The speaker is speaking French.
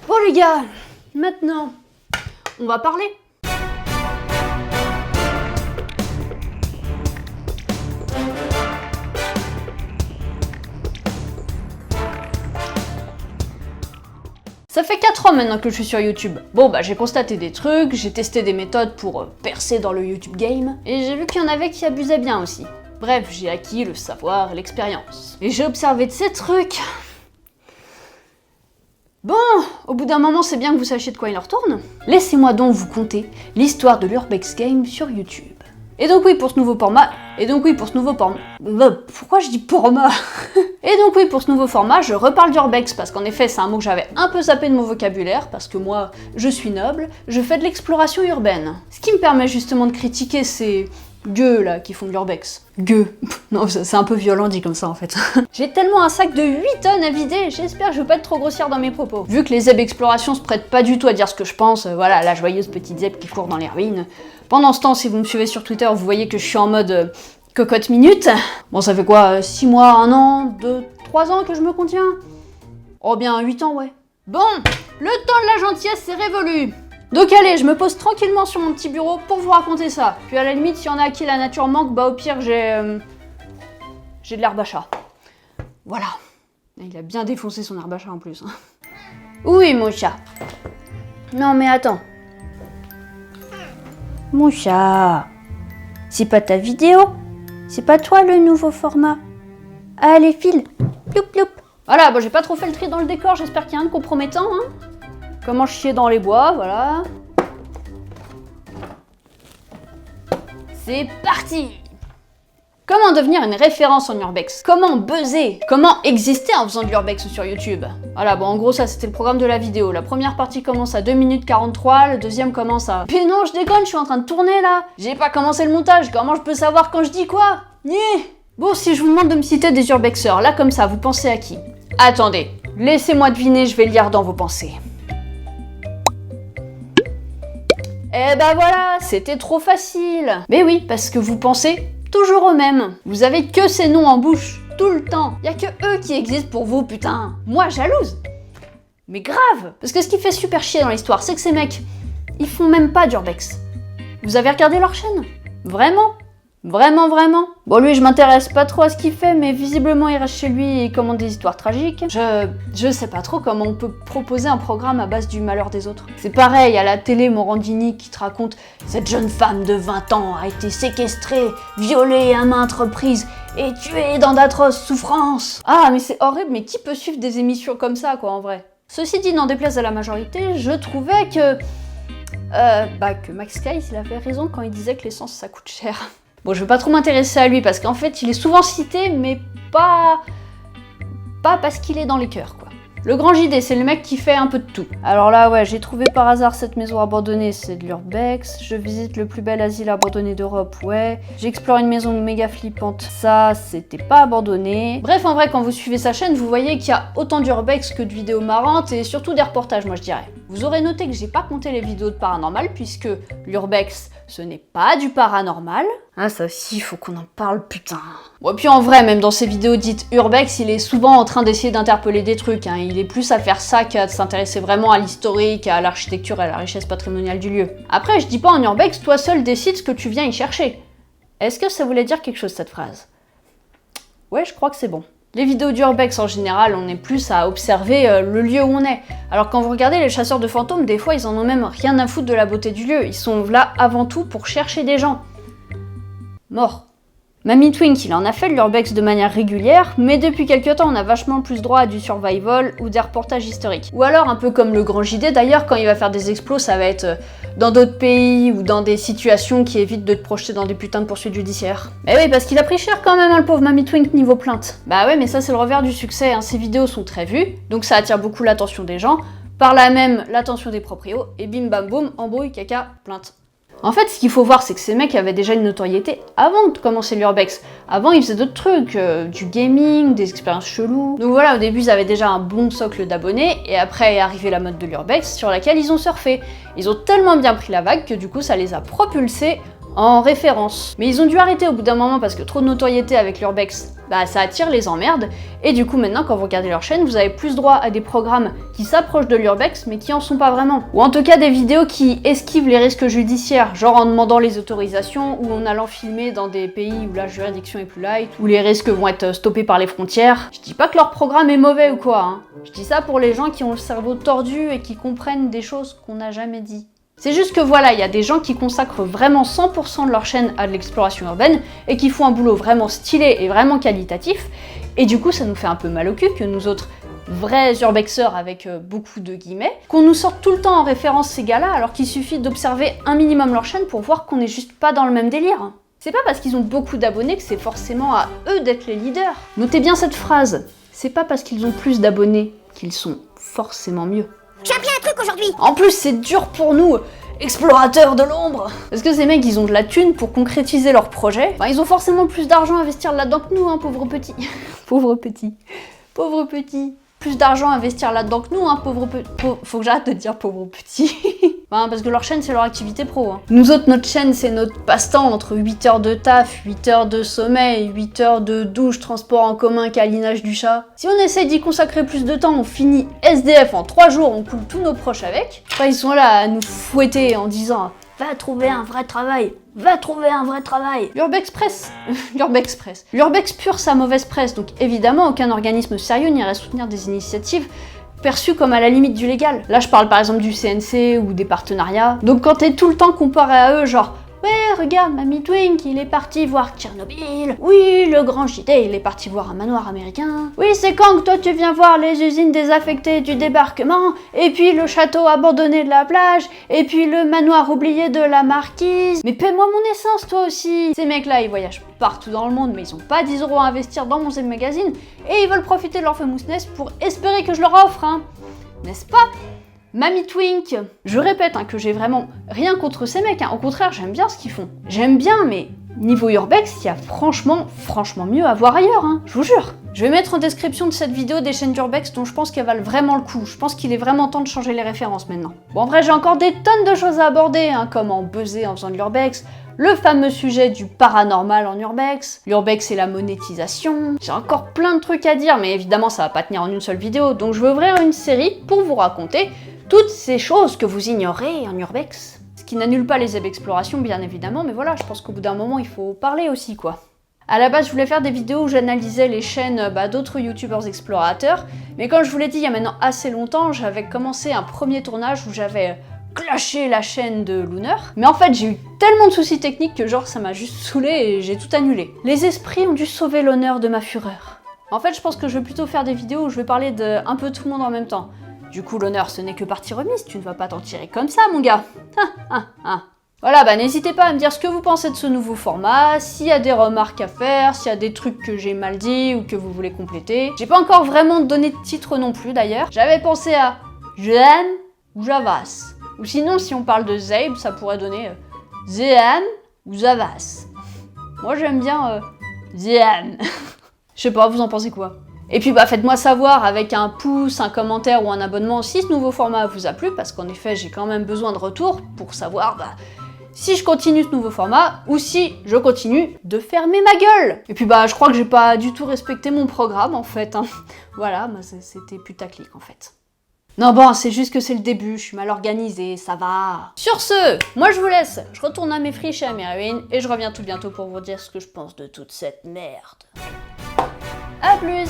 Bon les gars, maintenant, on va parler. Ça fait 4 ans maintenant que je suis sur YouTube. Bon bah j'ai constaté des trucs, j'ai testé des méthodes pour percer dans le YouTube game, et j'ai vu qu'il y en avait qui abusaient bien aussi. Bref, j'ai acquis le savoir et l'expérience. Et j'ai observé de ces trucs. Bon, au bout d'un moment c'est bien que vous sachiez de quoi il en retourne. Laissez-moi donc vous conter l'histoire de l'Urbex Game sur YouTube. Et donc oui pour ce nouveau format, pourquoi je dis format? Et donc oui pour ce nouveau format, je reparle d'Urbex parce qu'en effet c'est un mot que j'avais un peu zappé de mon vocabulaire parce que moi, je suis noble, je fais de l'exploration urbaine. Ce qui me permet justement de critiquer ces gueux là qui font de l'Urbex. Gueux. Non, c'est un peu violent dit comme ça en fait. J'ai tellement un sac de 8 tonnes à vider, j'espère que je vais pas être trop grossière dans mes propos. Vu que les zèbres exploration se prêtent pas du tout à dire ce que je pense, voilà, la joyeuse petite zèbre qui court dans les ruines. Pendant ce temps, si vous me suivez sur Twitter, vous voyez que je suis en mode cocotte minute. Bon, ça fait quoi, 6 mois, 1 an, 2, 3 ans que je me contiens? Oh bien, 8 ans, ouais. Bon, le temps de la gentillesse c'est révolu. Donc allez, je me pose tranquillement sur mon petit bureau pour vous raconter ça. Puis à la limite, s'il y en a à qui la nature manque, bah au pire, j'ai de l'herbe à chat. Voilà. Il a bien défoncé son herbe à chat en plus. Oui, mon chat. Non mais attends. Mon chat. C'est pas ta vidéo. C'est pas toi le nouveau format. Allez, file. Ploup ploup. Voilà, bon j'ai pas trop fait le tri dans le décor, j'espère qu'il y a rien de compromettant, hein. Comment chier dans les bois, voilà. C'est parti! Comment devenir une référence en Urbex? Comment buzzer? Comment exister en faisant de l'Urbex sur YouTube? Voilà, bon en gros ça c'était le programme de la vidéo. La première partie commence à 2 minutes 43, le deuxième commence à... Mais non, je déconne, je suis en train de tourner là! J'ai pas commencé le montage, comment je peux savoir quand je dis quoi? Bon, si je vous demande de me citer des Urbexeurs, là comme ça, vous pensez à qui? Attendez, laissez-moi deviner, je vais lire dans vos pensées. Eh ben voilà, c'était trop facile. Mais oui, parce que vous pensez toujours aux mêmes. Vous avez que ces noms en bouche, tout le temps. Y a que eux qui existent pour vous, putain. Moi, jalouse. Mais grave. Parce que ce qui fait super chier dans l'histoire, c'est que ces mecs, ils font même pas d'Urbex. Vous avez regardé leur chaîne? Vraiment? Vraiment, vraiment? Bon, lui, je m'intéresse pas trop à ce qu'il fait, mais visiblement, il reste chez lui et commande des histoires tragiques. Je sais pas trop comment on peut proposer un programme à base du malheur des autres. C'est pareil, à la télé, Morandini qui te raconte « Cette jeune femme de 20 ans a été séquestrée, violée à maintes reprises et tuée dans d'atroces souffrances. » Ah, mais c'est horrible, mais qui peut suivre des émissions comme ça, quoi, en vrai? Ceci dit, n'en déplaise à la majorité, je trouvais que Max Kais, il avait raison quand il disait que l'essence, ça coûte cher. Bon, je vais pas trop m'intéresser à lui parce qu'en fait, il est souvent cité, mais pas parce qu'il est dans les cœurs, quoi. Le grand JD, c'est le mec qui fait un peu de tout. Alors là, ouais, j'ai trouvé par hasard cette maison abandonnée, c'est de l'Urbex. Je visite le plus bel asile abandonné d'Europe, ouais. J'explore une maison méga flippante, ça, c'était pas abandonné. Bref, en vrai, quand vous suivez sa chaîne, vous voyez qu'il y a autant d'Urbex que de vidéos marrantes et surtout des reportages, moi je dirais. Vous aurez noté que j'ai pas compté les vidéos de paranormal puisque l'Urbex, ce n'est pas du paranormal. Ah ça aussi, il faut qu'on en parle, putain. Bon, et puis en vrai, même dans ces vidéos dites Urbex, il est souvent en train d'essayer d'interpeller des trucs, hein. Il est plus à faire ça qu'à s'intéresser vraiment à l'historique, à l'architecture et à la richesse patrimoniale du lieu. Après, je dis pas en Urbex, toi seul décides ce que tu viens y chercher. Est-ce que ça voulait dire quelque chose cette phrase? Ouais, je crois que c'est bon. Les vidéos d'Urbex en général, on est plus à observer le lieu où on est. Alors quand vous regardez les chasseurs de fantômes, des fois ils en ont même rien à foutre de la beauté du lieu. Ils sont là avant tout pour chercher des gens. Mort. Mamie Twink, il en a fait de l'Urbex de manière régulière, mais depuis quelques temps on a vachement plus droit à du survival ou des reportages historiques. Ou alors un peu comme le grand JD d'ailleurs, quand il va faire des explos, ça va être dans d'autres pays ou dans des situations qui évitent de te projeter dans des putains de poursuites judiciaires. Mais oui, parce qu'il a pris cher quand même, hein, le pauvre Mamie Twink niveau plainte. Bah ouais, mais ça c'est le revers du succès, hein. Ces vidéos sont très vues, donc ça attire beaucoup l'attention des gens, par là même l'attention des proprios, et bim bam boum, embrouille, caca, plainte. En fait, ce qu'il faut voir, c'est que ces mecs avaient déjà une notoriété avant de commencer l'Urbex. Avant, ils faisaient d'autres trucs, du gaming, des expériences cheloues. Donc voilà, au début, ils avaient déjà un bon socle d'abonnés, et après est arrivée la mode de l'Urbex, sur laquelle ils ont surfé. Ils ont tellement bien pris la vague que du coup, ça les a propulsés en référence. Mais ils ont dû arrêter au bout d'un moment parce que trop de notoriété avec l'urbex, bah ça attire les emmerdes. Et du coup maintenant quand vous regardez leur chaîne, vous avez plus droit à des programmes qui s'approchent de l'urbex mais qui en sont pas vraiment. Ou en tout cas des vidéos qui esquivent les risques judiciaires, genre en demandant les autorisations ou en allant filmer dans des pays où la juridiction est plus light, où les risques vont être stoppés par les frontières. Je dis pas que leur programme est mauvais ou quoi, hein. Je dis ça pour les gens qui ont le cerveau tordu et qui comprennent des choses qu'on n'a jamais dit. C'est juste que voilà, il y a des gens qui consacrent vraiment 100% de leur chaîne à de l'exploration urbaine et qui font un boulot vraiment stylé et vraiment qualitatif. Et du coup, ça nous fait un peu mal au cul que nous autres vrais urbexeurs avec beaucoup de guillemets, qu'on nous sorte tout le temps en référence ces gars-là alors qu'il suffit d'observer un minimum leur chaîne pour voir qu'on n'est juste pas dans le même délire. C'est pas parce qu'ils ont beaucoup d'abonnés que c'est forcément à eux d'être les leaders. Notez bien cette phrase, c'est pas parce qu'ils ont plus d'abonnés qu'ils sont forcément mieux. J'ai appris un truc aujourd'hui. En plus, c'est dur pour nous, explorateurs de l'ombre. Parce que ces mecs, ils ont de la thune pour concrétiser leurs projets. Enfin, ils ont forcément plus d'argent à investir là-dedans que nous, hein, pauvres petits. Pauvres petits. Pauvres petits. Plus d'argent à investir là-dedans que nous, hein, pauvres petits. Faut que j'arrête de dire pauvres petits. Enfin, parce que leur chaîne, c'est leur activité pro. Hein. Nous autres, notre chaîne, c'est notre passe-temps entre 8 heures de taf, 8 heures de sommeil, 8 heures de douche, transport en commun, câlinage du chat. Si on essaie d'y consacrer plus de temps, on finit SDF en 3 jours, on coule tous nos proches avec. Enfin, ils sont là à nous fouetter en disant « Va trouver un vrai travail, va trouver un vrai travail !» L'Urbexpress, l'Urbexpress. L'Urbex pure sa mauvaise presse, donc évidemment, aucun organisme sérieux n'irait soutenir des initiatives perçu comme à la limite du légal. Là, je parle par exemple du CNC ou des partenariats. Donc quand t'es tout le temps comparé à eux, genre « Ouais, regarde, Mamie Twink, il est parti voir Tchernobyl. Oui, le grand JT, il est parti voir un manoir américain. Oui, c'est quand que toi tu viens voir les usines désaffectées du débarquement, et puis le château abandonné de la plage, et puis le manoir oublié de la marquise. Mais paie-moi mon essence, toi aussi. » Ces mecs-là, ils voyagent partout dans le monde, mais ils ont pas 10 € à investir dans mon magazine, et ils veulent profiter de leur famous nest pour espérer que je leur offre, hein. N'est-ce pas ? Mamie Twink, je répète hein, que j'ai vraiment rien contre ces mecs, hein. Au contraire j'aime bien ce qu'ils font. J'aime bien, mais niveau urbex, il y a franchement mieux à voir ailleurs, hein, je vous jure. Je vais mettre en description de cette vidéo des chaînes d'urbex dont je pense qu'elles valent vraiment le coup. Je pense qu'il est vraiment temps de changer les références maintenant. Bon en vrai j'ai encore des tonnes de choses à aborder, hein, comme en buzzer en faisant de l'urbex, le fameux sujet du paranormal en urbex, l'urbex et la monétisation. J'ai encore plein de trucs à dire, mais évidemment ça va pas tenir en une seule vidéo, donc je vais ouvrir une série pour vous raconter toutes ces choses que vous ignorez en urbex. Ce qui n'annule pas les explorations bien évidemment, mais voilà, je pense qu'au bout d'un moment il faut parler aussi quoi. À la base je voulais faire des vidéos où j'analysais les chaînes d'autres youtubeurs explorateurs, mais comme je vous l'ai dit il y a maintenant assez longtemps, j'avais commencé un premier tournage où j'avais clashé la chaîne de Lunar, mais en fait j'ai eu tellement de soucis techniques que genre ça m'a juste saoulé et j'ai tout annulé. Les esprits ont dû sauver l'honneur de ma fureur. En fait je pense que je vais plutôt faire des vidéos où je vais parler de un peu tout le monde en même temps. Du coup, l'honneur, ce n'est que partie remise, tu ne vas pas t'en tirer comme ça, mon gars. Voilà, bah n'hésitez pas à me dire ce que vous pensez de ce nouveau format, s'il y a des remarques à faire, s'il y a des trucs que j'ai mal dit ou que vous voulez compléter. J'ai pas encore vraiment donné de titre non plus, d'ailleurs. J'avais pensé à Jeanne ou Javas. Ou sinon, si on parle de Zabe, ça pourrait donner Zehan ou Zavas. Moi, j'aime bien Zehan. Je sais pas, vous en pensez quoi? Et puis bah faites-moi savoir avec un pouce, un commentaire ou un abonnement si ce nouveau format vous a plu, parce qu'en effet j'ai quand même besoin de retour pour savoir si je continue ce nouveau format ou si je continue de fermer ma gueule. Et puis bah je crois que j'ai pas du tout respecté mon programme en fait, hein. Voilà, bah, c'était putaclic en fait. Non bon, c'est juste que c'est le début, je suis mal organisée, ça va. Sur ce, moi je vous laisse, je retourne à mes friches et à mes ruines, et je reviens tout bientôt pour vous dire ce que je pense de toute cette merde. A plus!